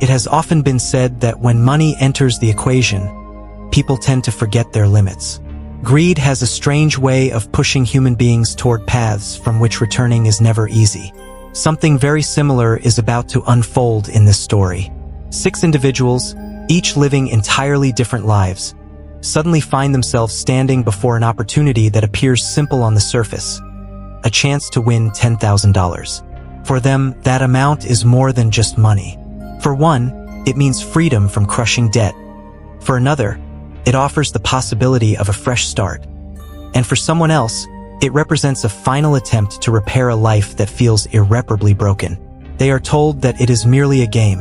It has often been said that when money enters the equation, people tend to forget their limits. Greed has a strange way of pushing human beings toward paths from which returning is never easy. Something very similar is about to unfold in this story. 6 individuals, each living entirely different lives, suddenly find themselves standing before an opportunity that appears simple on the surface, a chance to win $10,000. For them, that amount is more than just money. For one, it means freedom from crushing debt. For another, it offers the possibility of a fresh start. And for someone else, it represents a final attempt to repair a life that feels irreparably broken. They are told that it is merely a game.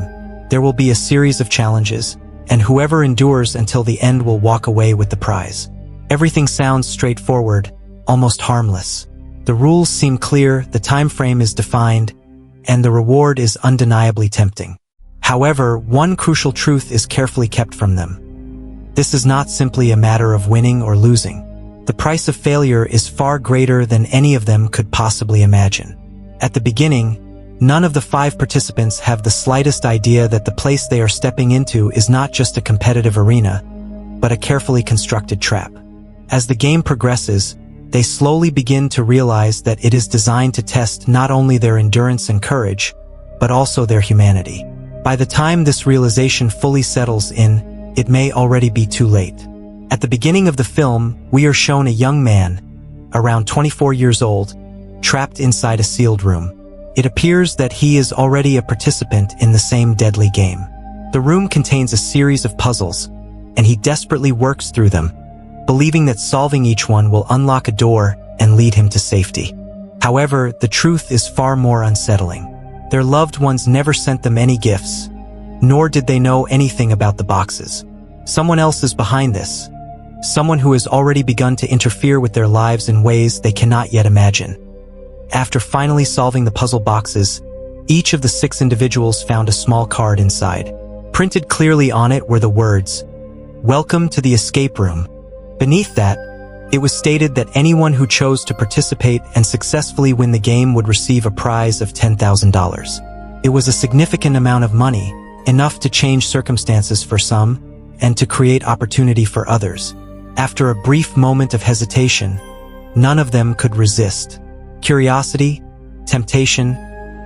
There will be a series of challenges, and whoever endures until the end will walk away with the prize. Everything sounds straightforward, almost harmless. The rules seem clear, the time frame is defined, and the reward is undeniably tempting. However, one crucial truth is carefully kept from them. This is not simply a matter of winning or losing. The price of failure is far greater than any of them could possibly imagine. At the beginning, none of the 5 participants have the slightest idea that the place they are stepping into is not just a competitive arena, but a carefully constructed trap. As the game progresses, they slowly begin to realize that it is designed to test not only their endurance and courage, but also their humanity. By the time this realization fully settles in, it may already be too late. At the beginning of the film, we are shown a young man, around 24 years old, trapped inside a sealed room. It appears that he is already a participant in the same deadly game. The room contains a series of puzzles, and he desperately works through them, believing that solving each one will unlock a door and lead him to safety. However, the truth is far more unsettling. Their loved ones never sent them any gifts, nor did they know anything about the boxes. Someone else is behind this. Someone who has already begun to interfere with their lives in ways they cannot yet imagine. After finally solving the puzzle boxes, each of the 6 individuals found a small card inside. Printed clearly on it were the words, "Welcome to the escape room." Beneath that, it was stated that anyone who chose to participate and successfully win the game would receive a prize of $10,000. It was a significant amount of money, enough to change circumstances for some, and to create opportunity for others. After a brief moment of hesitation, none of them could resist. Curiosity, temptation,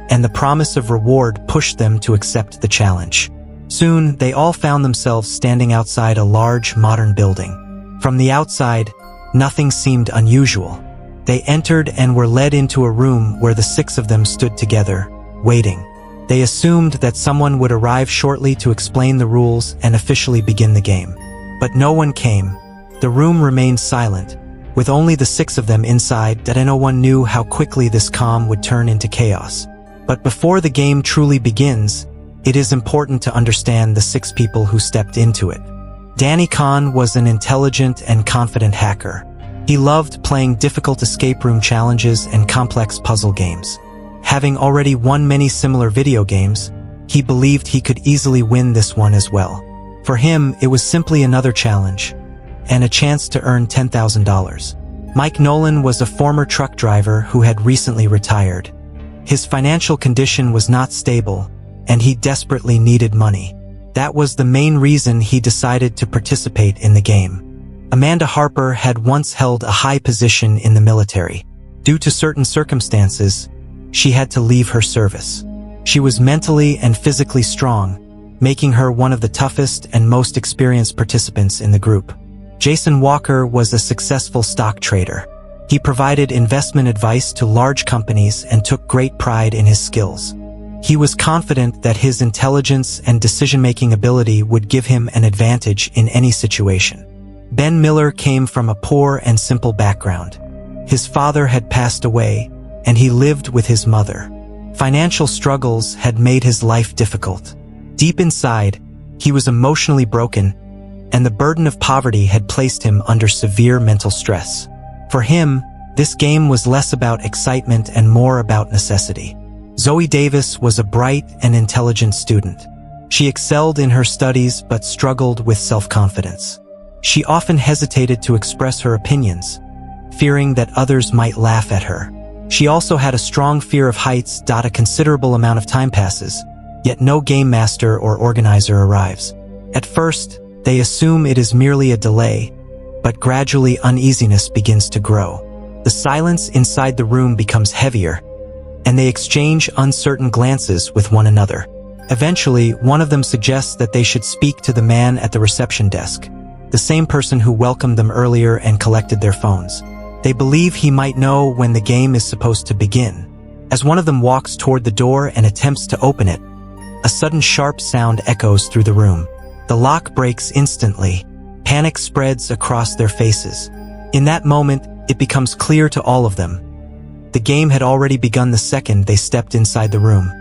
and the promise of reward pushed them to accept the challenge. Soon, they all found themselves standing outside a large, modern building. From the outside, nothing seemed unusual. They entered and were led into a room where the 6 of them stood together, waiting. They assumed that someone would arrive shortly to explain the rules and officially begin the game. But no one came. The room remained silent, with only the 6 of them inside, that no one knew how quickly this calm would turn into chaos. But before the game truly begins, it is important to understand the 6 people who stepped into it. Danny Kahn was an intelligent and confident hacker. He loved playing difficult escape room challenges and complex puzzle games. Having already won many similar video games, he believed he could easily win this one as well. For him, it was simply another challenge, and a chance to earn $10,000. Mike Nolan was a former truck driver who had recently retired. His financial condition was not stable, and he desperately needed money. That was the main reason he decided to participate in the game. Amanda Harper had once held a high position in the military. Due to certain circumstances, she had to leave her service. She was mentally and physically strong, making her one of the toughest and most experienced participants in the group. Jason Walker was a successful stock trader. He provided investment advice to large companies and took great pride in his skills. He was confident that his intelligence and decision-making ability would give him an advantage in any situation. Ben Miller came from a poor and simple background. His father had passed away, and he lived with his mother. Financial struggles had made his life difficult. Deep inside, he was emotionally broken, and the burden of poverty had placed him under severe mental stress. For him, this game was less about excitement and more about necessity. Zoe Davis was a bright and intelligent student. She excelled in her studies but struggled with self-confidence. She often hesitated to express her opinions, fearing that others might laugh at her. She also had a strong fear of heights. A considerable amount of time passes, yet no game master or organizer arrives. At first, they assume it is merely a delay, but gradually uneasiness begins to grow. The silence inside the room becomes heavier, and they exchange uncertain glances with one another. Eventually, one of them suggests that they should speak to the man at the reception desk, the same person who welcomed them earlier and collected their phones. They believe he might know when the game is supposed to begin. As one of them walks toward the door and attempts to open it, a sudden sharp sound echoes through the room. The lock breaks instantly. Panic spreads across their faces. In that moment, it becomes clear to all of them. The game had already begun the second they stepped inside the room.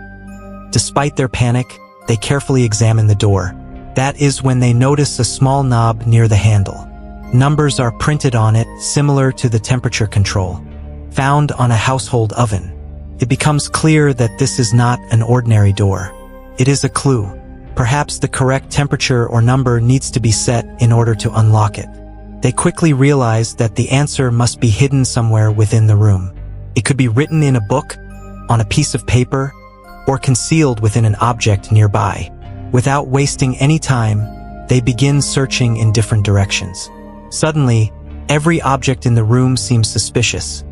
Despite their panic, they carefully examine the door. That is when they notice a small knob near the handle. Numbers are printed on it, similar to the temperature control found on a household oven. It becomes clear that this is not an ordinary door. It is a clue. Perhaps the correct temperature or number needs to be set in order to unlock it. They quickly realize that the answer must be hidden somewhere within the room. It could be written in a book, on a piece of paper, or concealed within an object nearby. Without wasting any time, they begin searching in different directions. Suddenly, every object in the room seems suspicious.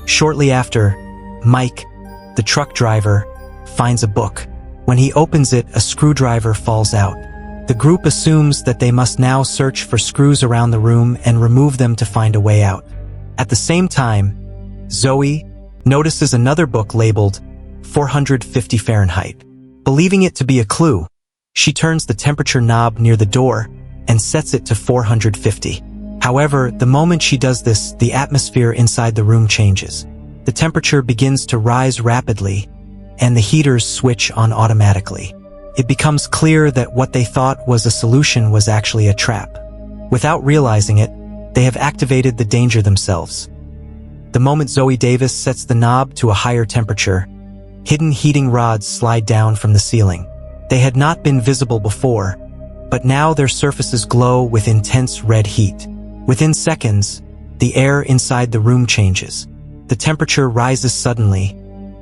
Shortly after, Mike, the truck driver, finds a book. When he opens it, a screwdriver falls out. The group assumes that they must now search for screws around the room and remove them to find a way out. At the same time, Zoe notices another book labeled 450 Fahrenheit. Believing it to be a clue, she turns the temperature knob near the door and sets it to 450. However, the moment she does this, the atmosphere inside the room changes. The temperature begins to rise rapidly, and the heaters switch on automatically. It becomes clear that what they thought was a solution was actually a trap. Without realizing it, they have activated the danger themselves. The moment Zoe Davis sets the knob to a higher temperature, hidden heating rods slide down from the ceiling. They had not been visible before, but now their surfaces glow with intense red heat. Within seconds, the air inside the room changes. The temperature rises suddenly,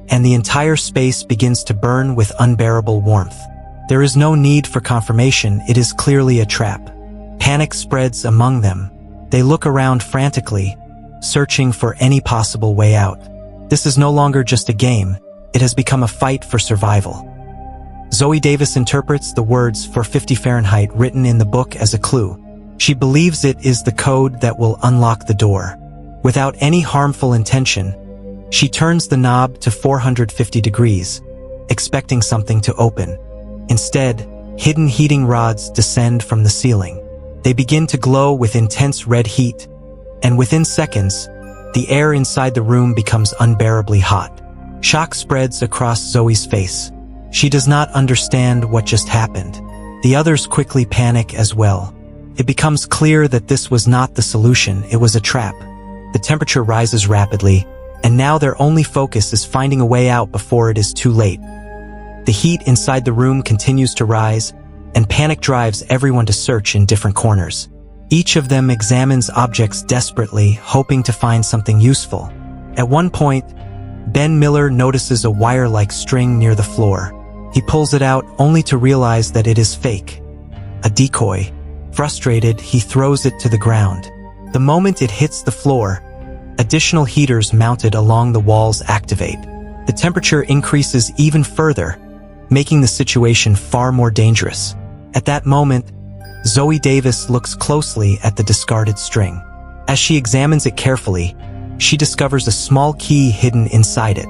and the entire space begins to burn with unbearable warmth. There is no need for confirmation, it is clearly a trap. Panic spreads among them. They look around frantically, searching for any possible way out. This is no longer just a game, it has become a fight for survival. Zoe Davis interprets the words 450 Fahrenheit written in the book as a clue. She believes it is the code that will unlock the door. Without any harmful intention, she turns the knob to 450 degrees, expecting something to open. Instead, hidden heating rods descend from the ceiling. They begin to glow with intense red heat, and within seconds, the air inside the room becomes unbearably hot. Shock spreads across Zoe's face. She does not understand what just happened. The others quickly panic as well. It becomes clear that this was not the solution, it was a trap. The temperature rises rapidly, and now their only focus is finding a way out before it is too late. The heat inside the room continues to rise, and panic drives everyone to search in different corners. Each of them examines objects desperately, hoping to find something useful. At one point, Ben Miller notices a wire-like string near the floor. He pulls it out only to realize that it is fake, a decoy. Frustrated, he throws it to the ground. The moment it hits the floor, additional heaters mounted along the walls activate. The temperature increases even further, making the situation far more dangerous. At that moment, Zoe Davis looks closely at the discarded string. As she examines it carefully, she discovers a small key hidden inside it.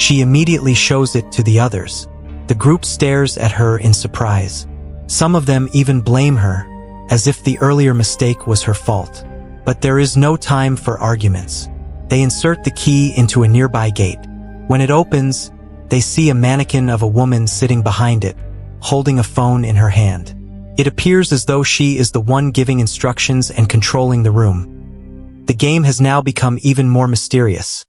She immediately shows it to the others. The group stares at her in surprise. Some of them even blame her, as if the earlier mistake was her fault. But there is no time for arguments. They insert the key into a nearby gate. When it opens, they see a mannequin of a woman sitting behind it, holding a phone in her hand. It appears as though she is the one giving instructions and controlling the room. The game has now become even more mysterious.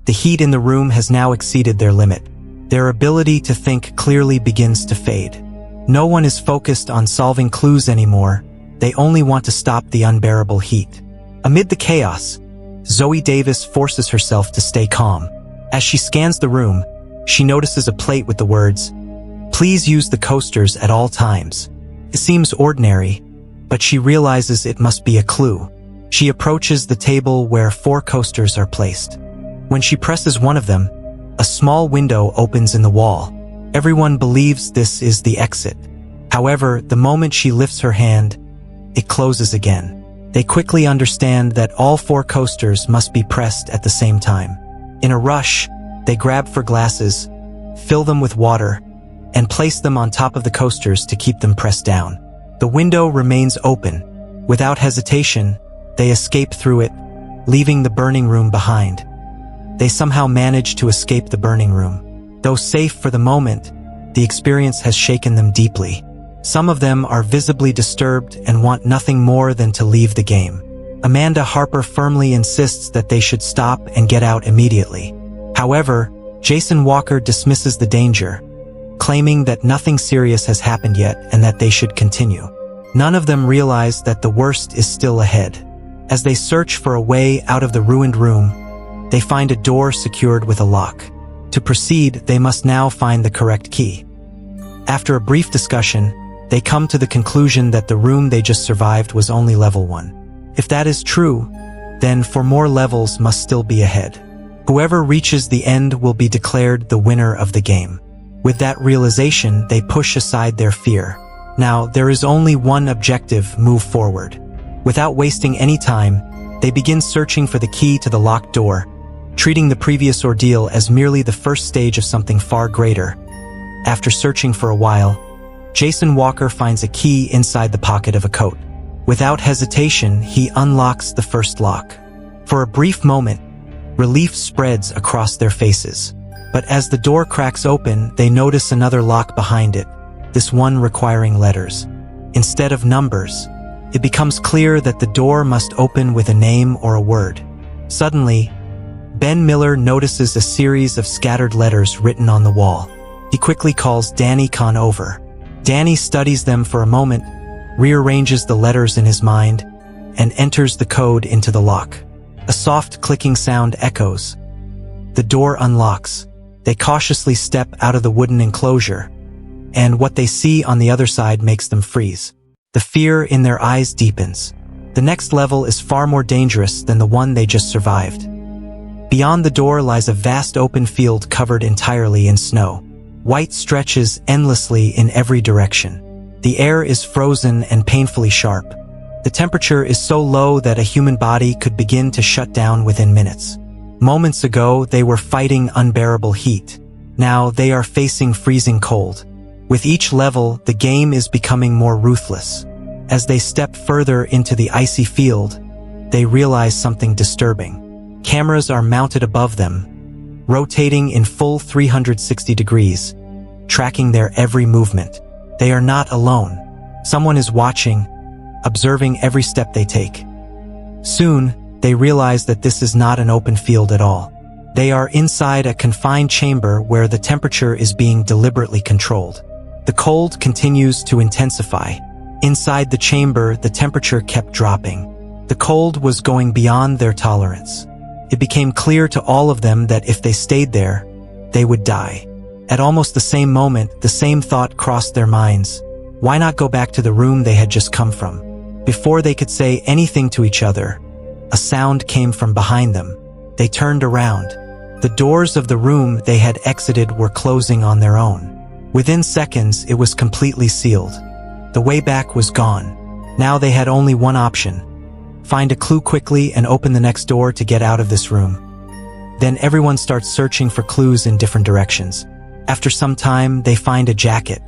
The heat in the room has now exceeded their limit. Their ability to think clearly begins to fade. No one is focused on solving clues anymore. They only want to stop the unbearable heat. Amid the chaos, Zoe Davis forces herself to stay calm. As she scans the room, she notices a plate with the words, Please use the coasters at all times. It seems ordinary, but she realizes it must be a clue. She approaches the table where 4 coasters are placed. When she presses one of them, a small window opens in the wall. Everyone believes this is the exit. However, the moment she lifts her hand, it closes again. They quickly understand that all 4 coasters must be pressed at the same time. In a rush, they grab for glasses, fill them with water, and place them on top of the coasters to keep them pressed down. The window remains open. Without hesitation, they escape through it, leaving the burning room behind. They somehow manage to escape the burning room. Though safe for the moment, the experience has shaken them deeply. Some of them are visibly disturbed and want nothing more than to leave the game. Amanda Harper firmly insists that they should stop and get out immediately. However, Jason Walker dismisses the danger, claiming that nothing serious has happened yet and that they should continue. None of them realize that the worst is still ahead. As they search for a way out of the ruined room, they find a door secured with a lock. To proceed, they must now find the correct key. After a brief discussion, they come to the conclusion that the room they just survived was only level 1. If that is true, then 4 more levels must still be ahead. Whoever reaches the end will be declared the winner of the game. With that realization, they push aside their fear. Now, there is only one objective: move forward. Without wasting any time, they begin searching for the key to the locked door, treating the previous ordeal as merely the first stage of something far greater. After searching for a while, Jason Walker finds a key inside the pocket of a coat. Without hesitation, he unlocks the first lock. For a brief moment, relief spreads across their faces. But as the door cracks open, they notice another lock behind it, this one requiring letters. Instead of numbers, it becomes clear that the door must open with a name or a word. Suddenly, Ben Miller notices a series of scattered letters written on the wall. He quickly calls Danny Kahn over. Danny studies them for a moment, rearranges the letters in his mind, and enters the code into the lock. A soft clicking sound echoes. The door unlocks. They cautiously step out of the wooden enclosure, and what they see on the other side makes them freeze. The fear in their eyes deepens. The next level is far more dangerous than the one they just survived. Beyond the door lies a vast open field covered entirely in snow. White stretches endlessly in every direction. The air is frozen and painfully sharp. The temperature is so low that a human body could begin to shut down within minutes. Moments ago, they were fighting unbearable heat. Now they are facing freezing cold. With each level, the game is becoming more ruthless. As they step further into the icy field, they realize something disturbing. Cameras are mounted above them, rotating in full 360 degrees, tracking their every movement. They are not alone. Someone is watching, observing every step they take. Soon, they realize that this is not an open field at all. They are inside a confined chamber where the temperature is being deliberately controlled. The cold continues to intensify. Inside the chamber, the temperature kept dropping. The cold was going beyond their tolerance. It became clear to all of them that if they stayed there, they would die. At almost the same moment, the same thought crossed their minds. Why not go back to the room they had just come from? Before they could say anything to each other, a sound came from behind them. They turned around. The doors of the room they had exited were closing on their own. Within seconds, it was completely sealed. The way back was gone. Now they had only one option: find a clue quickly and open the next door to get out of this room. Then everyone starts searching for clues in different directions. After some time, they find a jacket.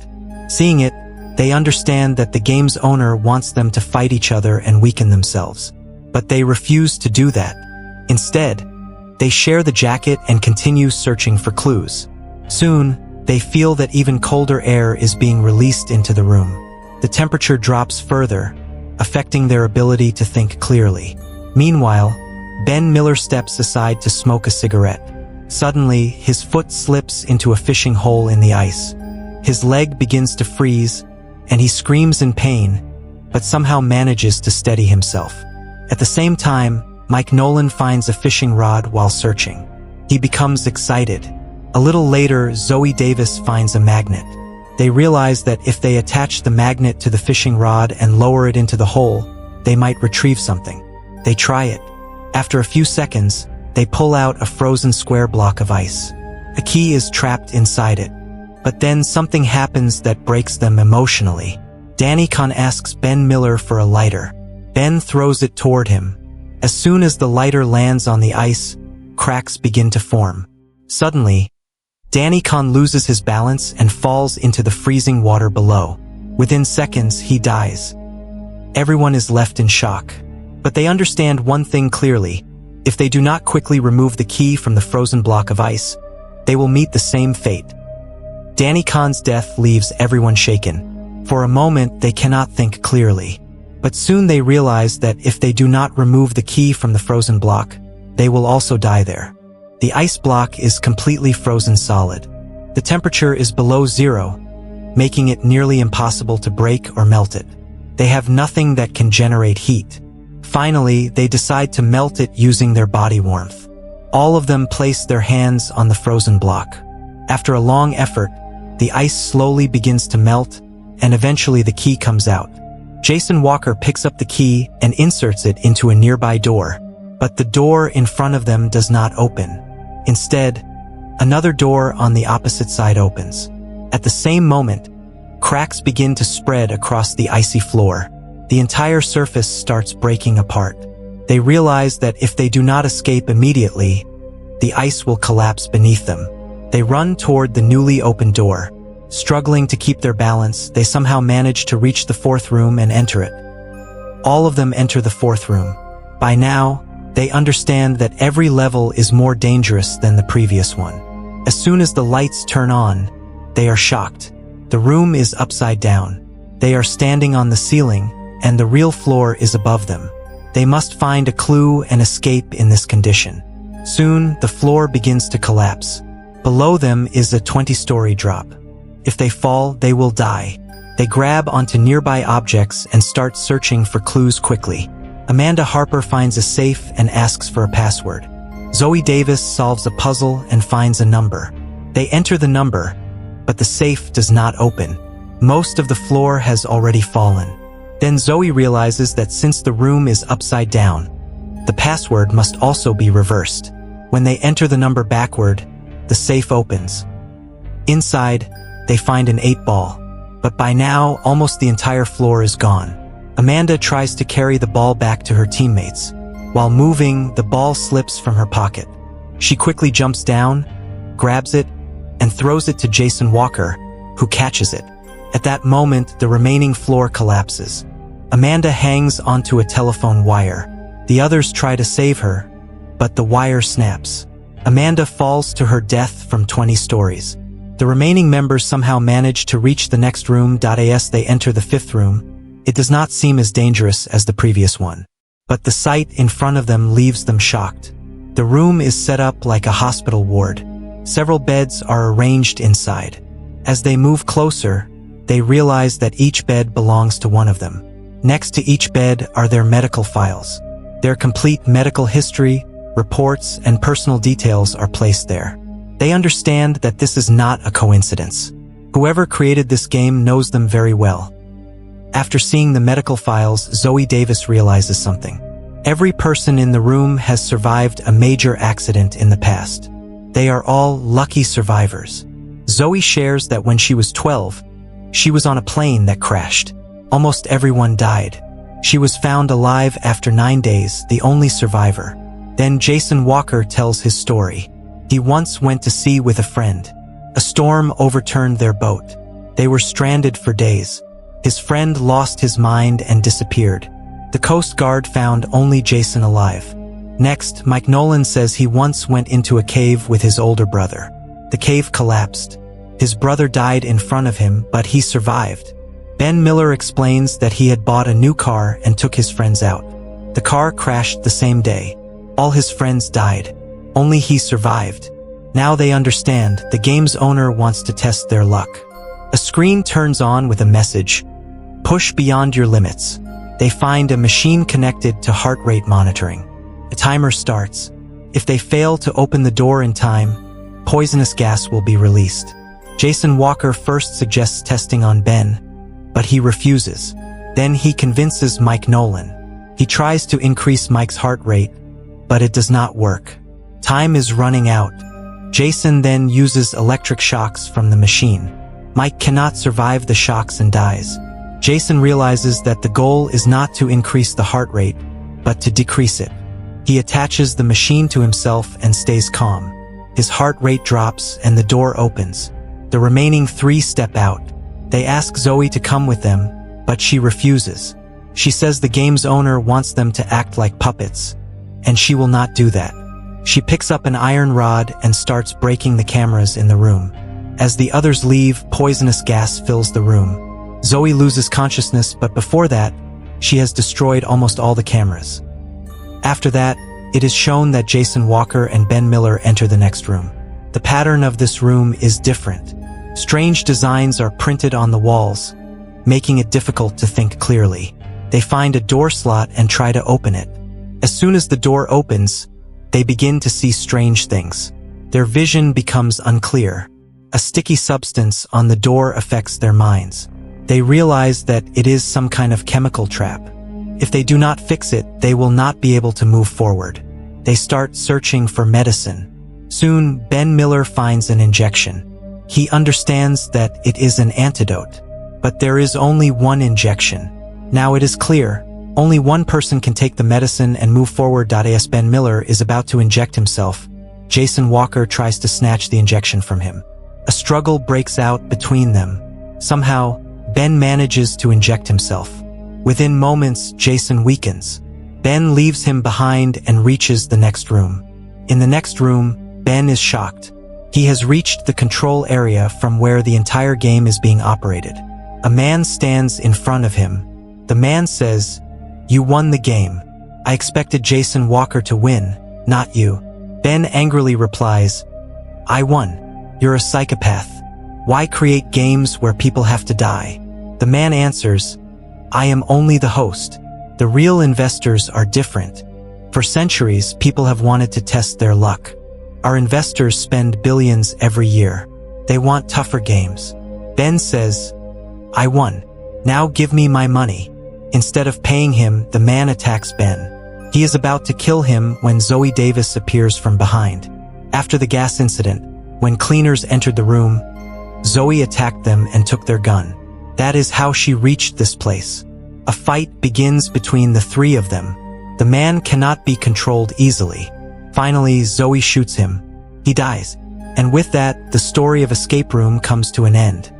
Seeing it, they understand that the game's owner wants them to fight each other and weaken themselves. But they refuse to do that. Instead, they share the jacket and continue searching for clues. Soon, they feel that even colder air is being released into the room. The temperature drops further, affecting their ability to think clearly. Meanwhile, Ben Miller steps aside to smoke a cigarette. Suddenly, his foot slips into a fishing hole in the ice. His leg begins to freeze, and he screams in pain, but somehow manages to steady himself. At the same time, Mike Nolan finds a fishing rod while searching. He becomes excited. A little later, Zoe Davis finds a magnet. They realize that if they attach the magnet to the fishing rod and lower it into the hole, they might retrieve something. They try it. After a few seconds, they pull out a frozen square block of ice. A key is trapped inside it. But then something happens that breaks them emotionally. Danny Kahn asks Ben Miller for a lighter. Ben throws it toward him. As soon as the lighter lands on the ice, cracks begin to form. Suddenly, Danny Kahn loses his balance and falls into the freezing water below. Within seconds, he dies. Everyone is left in shock. But they understand one thing clearly. If they do not quickly remove the key from the frozen block of ice, they will meet the same fate. Danny Kahn's death leaves everyone shaken. For a moment, they cannot think clearly. But soon they realize that if they do not remove the key from the frozen block, they will also die there. The ice block is completely frozen solid. The temperature is below zero, making it nearly impossible to break or melt it. They have nothing that can generate heat. Finally, they decide to melt it using their body warmth. All of them place their hands on the frozen block. After a long effort, the ice slowly begins to melt, and eventually the key comes out. Jason Walker picks up the key and inserts it into a nearby door, but the door in front of them does not open. Instead, another door on the opposite side opens. At the same moment, cracks begin to spread across the icy floor. The entire surface starts breaking apart. They realize that if they do not escape immediately, the ice will collapse beneath them. They run toward the newly opened door. Struggling to keep their balance, they somehow manage to reach the fourth room and enter it. All of them enter the fourth room. By now, they understand that every level is more dangerous than the previous one. As soon as the lights turn on, they are shocked. The room is upside down. They are standing on the ceiling, and the real floor is above them. They must find a clue and escape in this condition. Soon, the floor begins to collapse. Below them is a 20-story drop. If they fall, they will die. They grab onto nearby objects and start searching for clues quickly. Amanda Harper finds a safe and asks for a password. Zoe Davis solves a puzzle and finds a number. They enter the number, but the safe does not open. Most of the floor has already fallen. Then Zoe realizes that since the room is upside down, the password must also be reversed. When they enter the number backward, the safe opens. Inside, they find an 8-ball, but by now, almost the entire floor is gone. Amanda tries to carry the ball back to her teammates. While moving, the ball slips from her pocket. She quickly jumps down, grabs it, and throws it to Jason Walker, who catches it. At that moment, the remaining floor collapses. Amanda hangs onto a telephone wire. The others try to save her, but the wire snaps. Amanda falls to her death from 20 stories. The remaining members somehow manage to reach the next room. As they enter the fifth room, it does not seem as dangerous as the previous one. But the sight in front of them leaves them shocked. The room is set up like a hospital ward. Several beds are arranged inside. As they move closer, they realize that each bed belongs to one of them. Next to each bed are their medical files. Their complete medical history, reports, and personal details are placed there. They understand that this is not a coincidence. Whoever created this game knows them very well. After seeing the medical files, Zoe Davis realizes something. Every person in the room has survived a major accident in the past. They are all lucky survivors. Zoe shares that when she was 12, she was on a plane that crashed. Almost everyone died. She was found alive after 9 days, the only survivor. Then Jason Walker tells his story. He once went to sea with a friend. A storm overturned their boat. They were stranded for days. His friend lost his mind and disappeared. The Coast Guard found only Jason alive. Next, Mike Nolan says he once went into a cave with his older brother. The cave collapsed. His brother died in front of him, but he survived. Ben Miller explains that he had bought a new car and took his friends out. The car crashed the same day. All his friends died. Only he survived. Now they understand the game's owner wants to test their luck. A screen turns on with a message, "Push beyond your limits." They find a machine connected to heart rate monitoring. A timer starts. If they fail to open the door in time, poisonous gas will be released. Jason Walker first suggests testing on Ben, but he refuses. Then he convinces Mike Nolan. He tries to increase Mike's heart rate, but it does not work. Time is running out. Jason then uses electric shocks from the machine. Mike cannot survive the shocks and dies. Jason realizes that the goal is not to increase the heart rate, but to decrease it. He attaches the machine to himself and stays calm. His heart rate drops and the door opens. The remaining 3 step out. They ask Zoe to come with them, but she refuses. She says the game's owner wants them to act like puppets, and she will not do that. She picks up an iron rod and starts breaking the cameras in the room. As the others leave, poisonous gas fills the room. Zoe loses consciousness, but before that, she has destroyed almost all the cameras. After that, it is shown that Jason Walker and Ben Miller enter the next room. The pattern of this room is different. Strange designs are printed on the walls, making it difficult to think clearly. They find a door slot and try to open it. As soon as the door opens, they begin to see strange things. Their vision becomes unclear. A sticky substance on the door affects their minds. They realize that it is some kind of chemical trap. If they do not fix it, they will not be able to move forward. They start searching for medicine. Soon, Ben Miller finds an injection. He understands that it is an antidote. But there is only one injection. Now it is clear, only one person can take the medicine and move forward. As Ben Miller is about to inject himself, Jason Walker tries to snatch the injection from him. A struggle breaks out between them. Somehow, Ben manages to inject himself. Within moments, Jason weakens. Ben leaves him behind and reaches the next room. In the next room, Ben is shocked. He has reached the control area from where the entire game is being operated. A man stands in front of him. The man says, "You won the game. I expected Jason Walker to win, not you." Ben angrily replies, "I won. You're a psychopath. Why create games where people have to die?" The man answers, "I am only the host. The real investors are different. For centuries, people have wanted to test their luck. Our investors spend billions every year. They want tougher games." Ben says, "I won. Now give me my money." Instead of paying him, the man attacks Ben. He is about to kill him when Zoe Davis appears from behind. After the gas incident, when cleaners entered the room, Zoe attacked them and took their gun. That is how she reached this place. A fight begins between the 3 of them. The man cannot be controlled easily. Finally, Zoe shoots him. He dies. And with that, the story of Escape Room comes to an end.